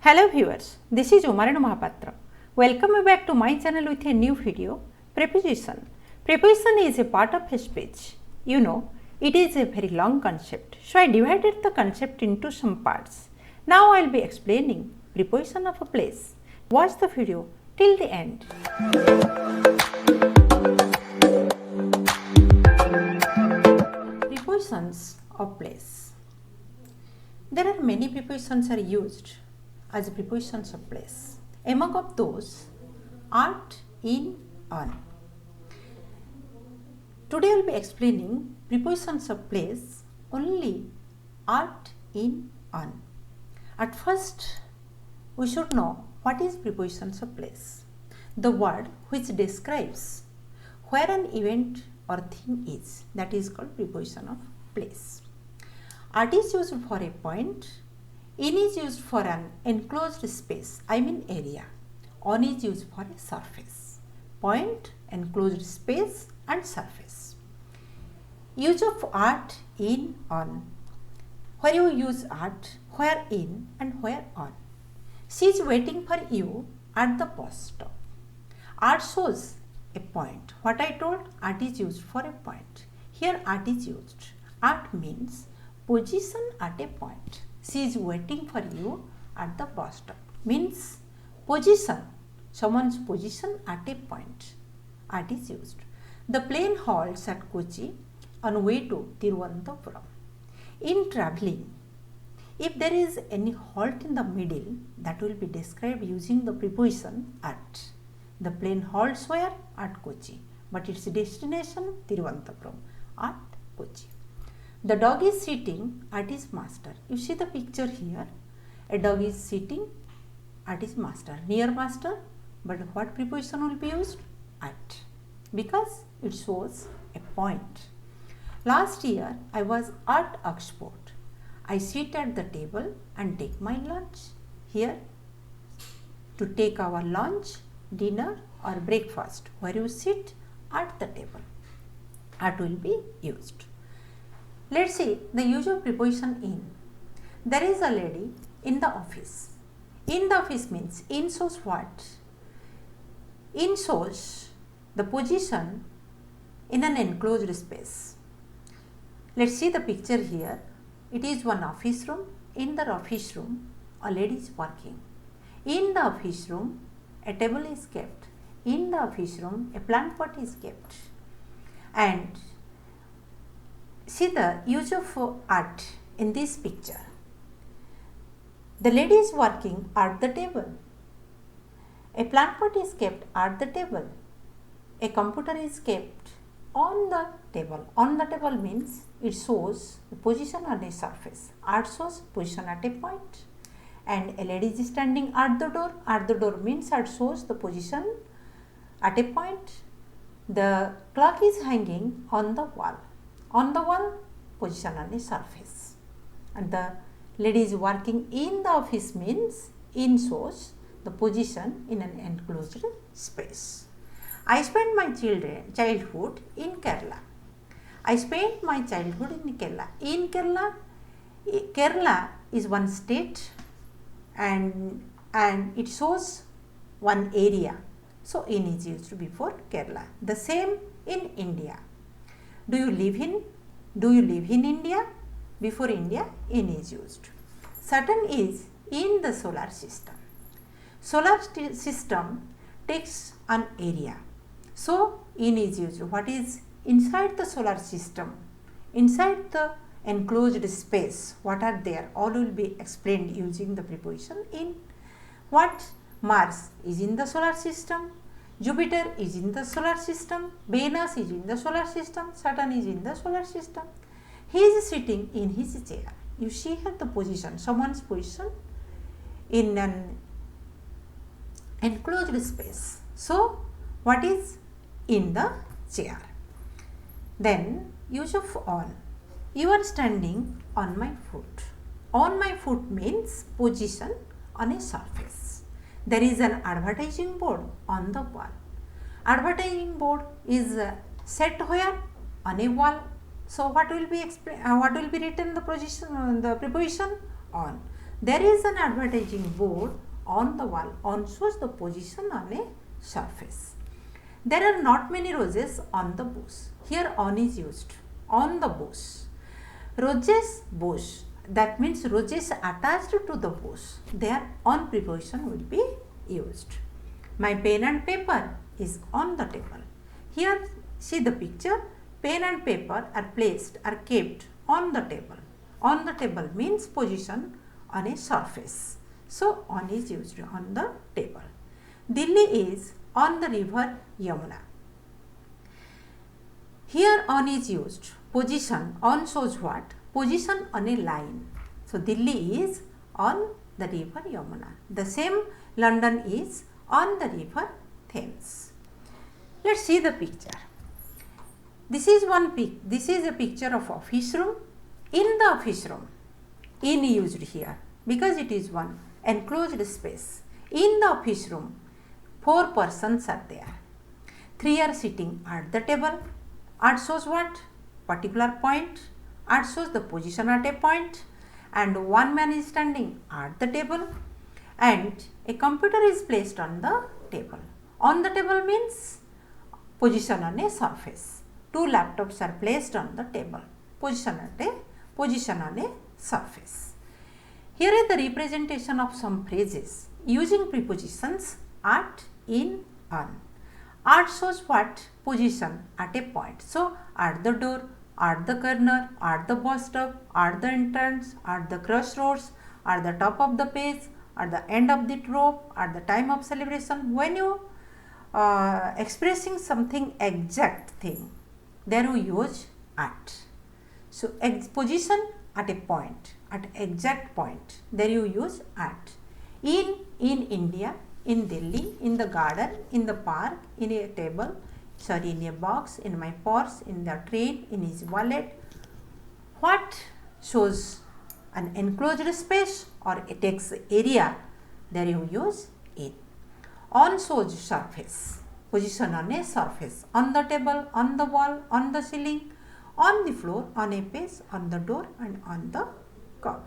Hello viewers, this is Umarana Mahapatra. Welcome you back to my channel with a new video, Preposition. Preposition is a part of a speech. You know, it is a very long concept. So I divided the concept into some parts. Now I will be explaining preposition of a place. Watch the video till the end. Prepositions of place. There are many prepositions are used as prepositions of place. Among of those, at, in, on. Today I will be explaining prepositions of place only at, in, on. At first, we should know what is prepositions of place. The word which describes where an event or thing is, that is called preposition of place. At is used for a point. In is used for an enclosed space, I mean area. On is used for a surface. Point, enclosed space and surface. Use of at, in, on. Where you use at, where in and where on. She is waiting for you at the bus stop. At shows a point. What I told, at is used for a point. Here at is used. At means position at a point. She is waiting for you at the bus stop. Means position, someone's position at a point. At is used. The plane halts at Kochi on way to Thiruvananthapuram. In travelling, if there is any halt in the middle, that will be described using the preposition at. The plane halts where? At Kochi. But its destination Thiruvananthapuram. At Kochi. The dog is sitting at his master. You see the picture here. A dog is sitting at his master, near master. But what preposition will be used? At. Because it shows a point. Last year I was at Oxford. I sit at the table and take my lunch. Here, to take our lunch, dinner or breakfast, where you sit at the table. At will be used. Let's see the use of preposition in. There is a lady in the office. In the office means in shows what? In shows the position in an enclosed space. Let's see the picture here. It is one office room. In the office room, a lady is working. In the office room, a table is kept. In the office room, a plant pot is kept. And see the use of at in this picture. The lady is working at the table. A plant pot is kept at the table. A computer is kept on the table. On the table means it shows the position on a surface. At shows position at a point. And a lady is standing at the door. At the door means at shows the position at a point. The clock is hanging on the wall. On the wall, position on a surface. And the lady is working in the office means in shows the position in an enclosed space. I spent my childhood in Kerala. I spent my childhood in Kerala. In Kerala, Kerala is one state and it shows one area. So in is used before Kerala. The same in India. Do you live in India? Before India, in is used. Saturn is in the solar system. Solar system takes an area. So in is used. What is inside the solar system? Inside the enclosed space, what are there? All will be explained using the preposition in. What? Mars is in the solar system. Jupiter is in the solar system, Venus is in the solar system, Saturn is in the solar system. He is sitting in his chair. You see here the position, someone's position in an enclosed space. So, what is in the chair? Then, use of on. You are standing on my foot. On my foot means position on a surface. There is an advertising board on the wall. Advertising board is set where? On a wall. So what will be written the preposition on? There is an advertising board on the wall. On shows the position on a surface. There are not many roses on the bush. Here on is used. On the bush. Roses bush. That means roses attached to the bush. There on preposition will be used. My pen and paper is on the table. Here see the picture. Pen and paper are kept on the table. On the table means position on a surface. So on is used on the table. Delhi is on the river Yamuna. Here on is used. Position on shows what? Position on a line. So Delhi is on the river Yamuna. The same London is on the river Thames. Let's see the picture. This is a picture of office room. In the office room, in used here because it is one enclosed space. In the office room, 4 persons are there. 3 are sitting at the table. At shows what? Particular point. At shows the position at a point. And 1 man is standing at the table. And a computer is placed on the table. On the table means position on a surface. 2 laptops are placed on the table. Position on a surface. Here is the representation of some phrases using prepositions at, in, on. At shows what? Position at a point. So, at the door, at the corner, at the bus stop, at the entrance, at the crossroads, at the top of the page, at the end of the rope, at the time of celebration. When you expressing something exact thing, there you use at. So, position at a point, at exact point, there you use at. In India, in Delhi, in the garden, in the park, in a table, in a box, in my purse, in the train, in his wallet. What shows an enclosed space or it takes area, there you use in. On shows surface, position on a surface, on the table, on the wall, on the ceiling, on the floor, on a page, on the door and on the cover.